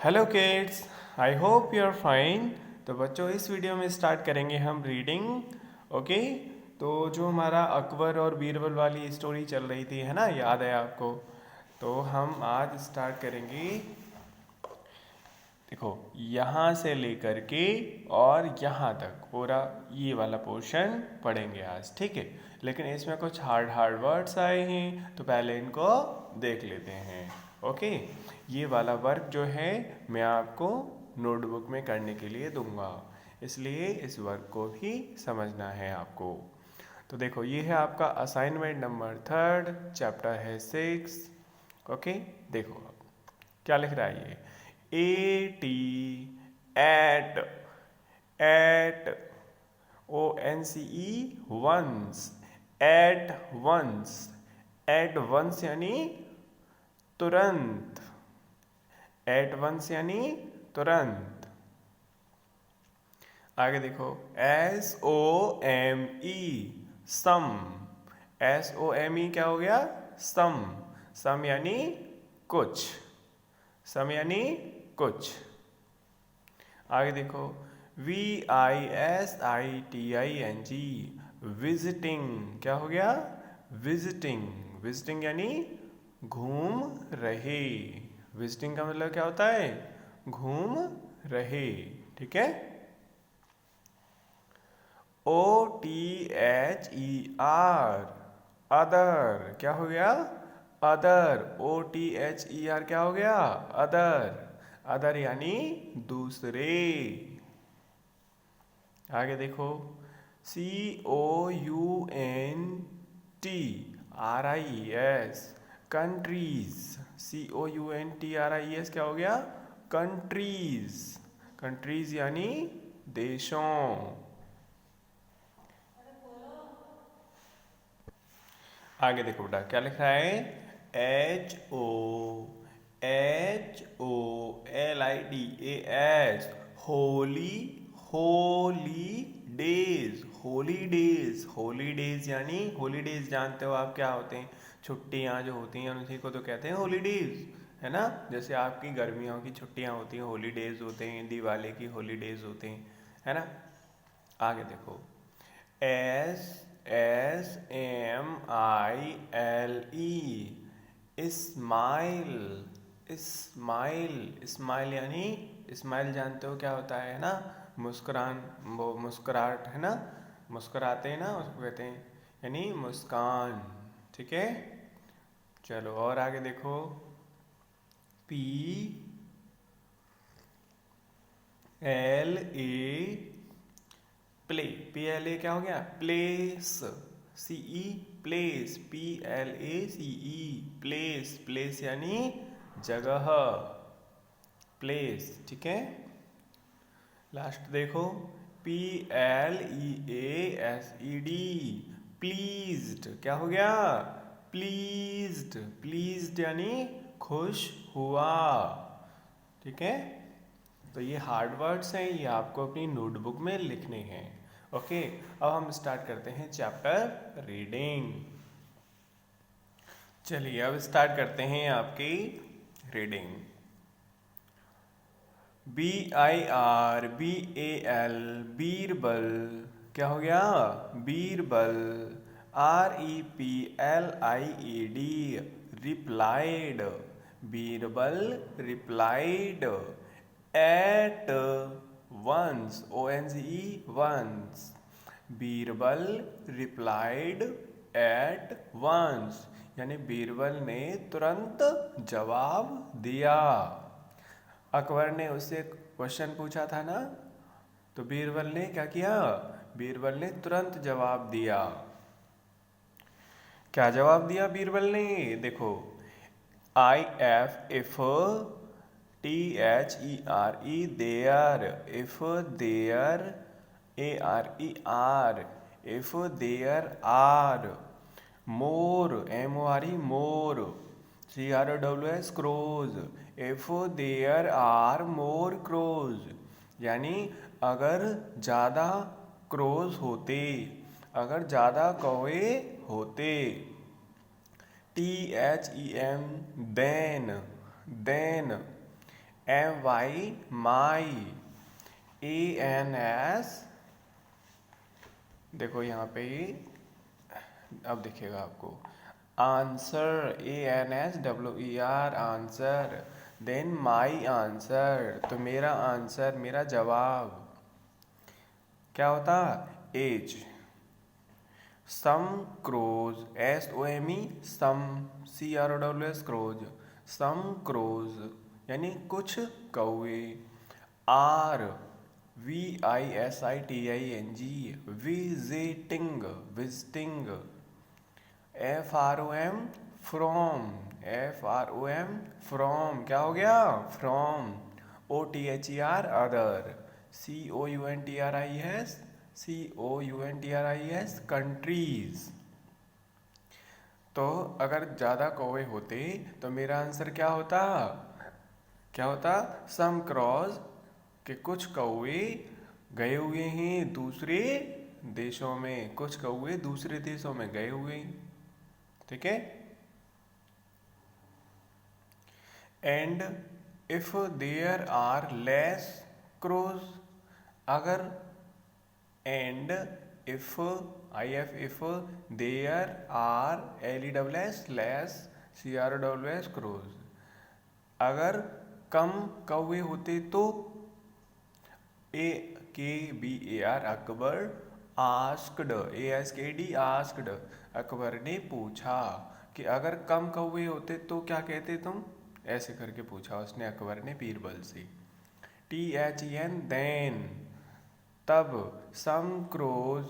Hello kids, I hope you are fine. तो बच्चों, इस वीडियो में स्टार्ट करेंगे हम रीडिंग। ओके, तो जो हमारा अकबर और बीरबल वाली स्टोरी चल रही थी, है ना, याद है आपको? तो हम आज स्टार्ट करेंगे। देखो, यहाँ से लेकर के और यहाँ तक पूरा ये वाला पोर्शन पढ़ेंगे आज, ठीक है। लेकिन इसमें कुछ हार्ड हार्ड वर्ड्स आए हैं, तो पहले इनको देख लेते हैं। ओके, ये वाला वर्क जो है मैं आपको नोटबुक में करने के लिए दूंगा, इसलिए इस वर्क को भी समझना है आपको। तो देखो, ये है आपका असाइनमेंट नंबर 3, चैप्टर है 6। ओके, देखो क्या लिख रहा है ये। At, at, ONCE, once, at once. At once यानी तुरंत। एट वंस यानी तुरंत। आगे देखो, SOME, सम। SOME क्या हो गया? सम। सम यानी कुछ। सम यानी कुछ। आगे देखो, VISITING, विजिटिंग। क्या हो गया? विजिटिंग। विजिटिंग यानी घूम रहे। विजिटिंग का मतलब क्या होता है? घूम रहे, ठीक है। OTHER, other. क्या हो गया? अदर। OTHER क्या हो गया? अदर। अदर यानी दूसरे। आगे देखो, COUNTRIES, कंट्रीज। COUNTRIES क्या हो गया? कंट्रीज। कंट्रीज यानी देशों। आगे देखो बेटा, क्या लिख रहा है? HOLIDAS, Holi. Holi days. Holidays. Holidays यानी होलीडेज जानते हो आप क्या होते हैं? छुट्टियां जो होती हैं उसी को तो कहते हैं हॉलीडेज, है ना। जैसे आपकी गर्मियों की छुट्टियां होती हैं, हॉलीडेज होते हैं। दिवाली की हॉलीडेज होते हैं, है ना। आगे देखो, SSMILE, स्माइल। स्माइल। स्माइल यानी, स्माइल जानते हो क्या होता है ना? मुस्कुरान, वो मुस्कुराहट, है ना। मुस्कुराते हैं ना, उसको कहते हैं, यानी मुस्कान, ठीक है। चलो और आगे देखो, PLA, प्ले। PLA क्या हो गया? Place. CE, place. PLACE, place. Place यानी जगह, प्लेस, ठीक है। लास्ट देखो, PLEASED, प्लीज्ड। क्या हो गया? प्लीज्ड। प्लीज्ड यानी खुश हुआ, ठीक है। तो ये हार्ड वर्ड्स हैं, ये आपको अपनी नोटबुक में लिखने हैं। ओके, अब हम स्टार्ट करते हैं चैप्टर रीडिंग। चलिए अब स्टार्ट करते हैं आपकी रीडिंग। BIRBAL, बीरबल। क्या हो गया? Birbal. REPLIED, replied. Birbal replied. At once, ONCE, once. Birbal replied at once, यानी बीरबल ने तुरंत जवाब दिया। अकबर ने उससे क्वेश्चन पूछा था ना, तो बीरबल ने क्या किया? बीरबल ने तुरंत जवाब दिया। क्या जवाब दिया बीरबल ने? देखो, IF, THERE, there. If there, ARER, if there are. More, MORE, more. CROWS, crows. If there are more crows, यानी अगर ज़्यादा क्रोज होते, अगर ज़्यादा कौवे होते। THEM, then. Then. MY my, ANS, देखो यहाँ पे ही अब दिखेगा आपको, answer, ANSWER, answer, then my answer, तो मेरा आंसर, मेरा जवाब क्या होता, as. Some crows, SOME, some, CROWS, crows, some crows यानी कुछ कौवे, are, VISITING, visiting, visiting, FROM, from, from, क्या हो गया, from, OTHER, other, COUNTRIS, countries. तो अगर ज़्यादा कौवे होते तो मेरा आंसर क्या होता, क्या होता, सम क्रॉस, कि कुछ कौवे गए हुए हैं दूसरे देशों में, कुछ कौवे दूसरे देशों में गए हुए हैं, ठीक है। And if there are less crows, अगर, and if, if there are, LESS, less, CROWS, crows, अगर कम कौवे होते तो, AKBAR, Akbar, asked, ASKD, asked, Akbar ने पूछा, कि अगर कम कौवे होते तो क्या कहते तुम, ऐसे करके पूछा उसने अकबर ने बीरबल से। THEN, देन, तब, सम क्रोज,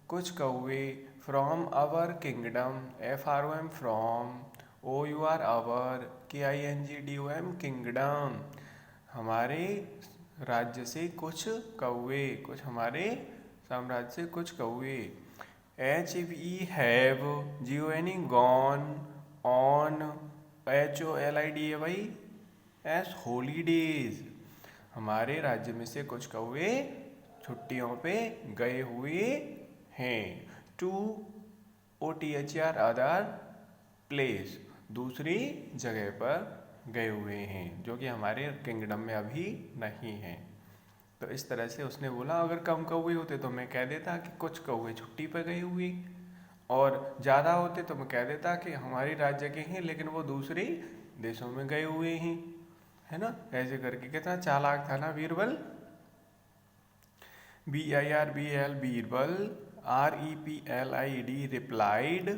कुछ कौवे, from our kingdom, FROM, from, OUR, our, KINGDOM, kingdom, हमारे राज्य से कुछ कौवे, कुछ हमारे साम्राज्य से कुछ कौवे, HEVE, have, GONE, gone, on, HOLIDAYS, holidays, हमारे राज्य में से कुछ कौवे छुट्टियों पे गए हुए हैं। टू, OTHER, अदर प्लेस, दूसरी जगह पर गए हुए हैं, जो कि हमारे किंगडम में अभी नहीं हैं। तो इस तरह से उसने बोला, अगर कम कौवे होते तो मैं कह देता कि कुछ कौवे छुट्टी पर गए हुए, और ज़्यादा होते तो मैं कह देता कि हमारी राज्य के हैं लेकिन वो दूसरे देशों में गए हुए हैं, है ना। ऐसे करके कितना चालाक था ना Birbal. BIRBL, Birbal, REPLID, replied,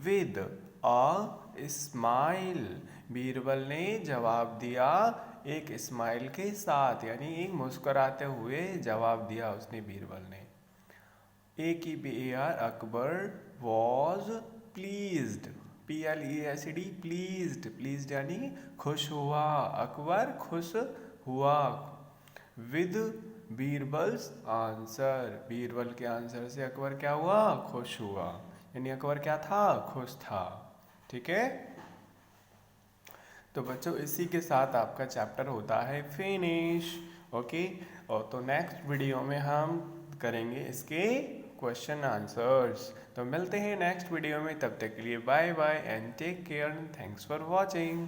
with a smile, Birbal ने जवाब दिया एक स्माइल के साथ, यानी एक मुस्कुराते हुए जवाब दिया उसने, बीरबल ने। AKBAR, Akbar, was pleased, PLESD, pleased, pleased यानी खुश हुआ, अकबर खुश हुआ, विद बीरबल्स आंसर, बीरबल के आंसर से अकबर क्या हुआ, खुश हुआ, यानी अकबर क्या था, खुश था, ठीक है। तो बच्चों इसी के साथ आपका चैप्टर होता है फिनिश, ओके। और तो नेक्स्ट वीडियो में हम करेंगे इसके क्वेश्चन आंसर्स। तो मिलते हैं नेक्स्ट वीडियो में, तब तक के लिए bye bye and take care, thanks for watching.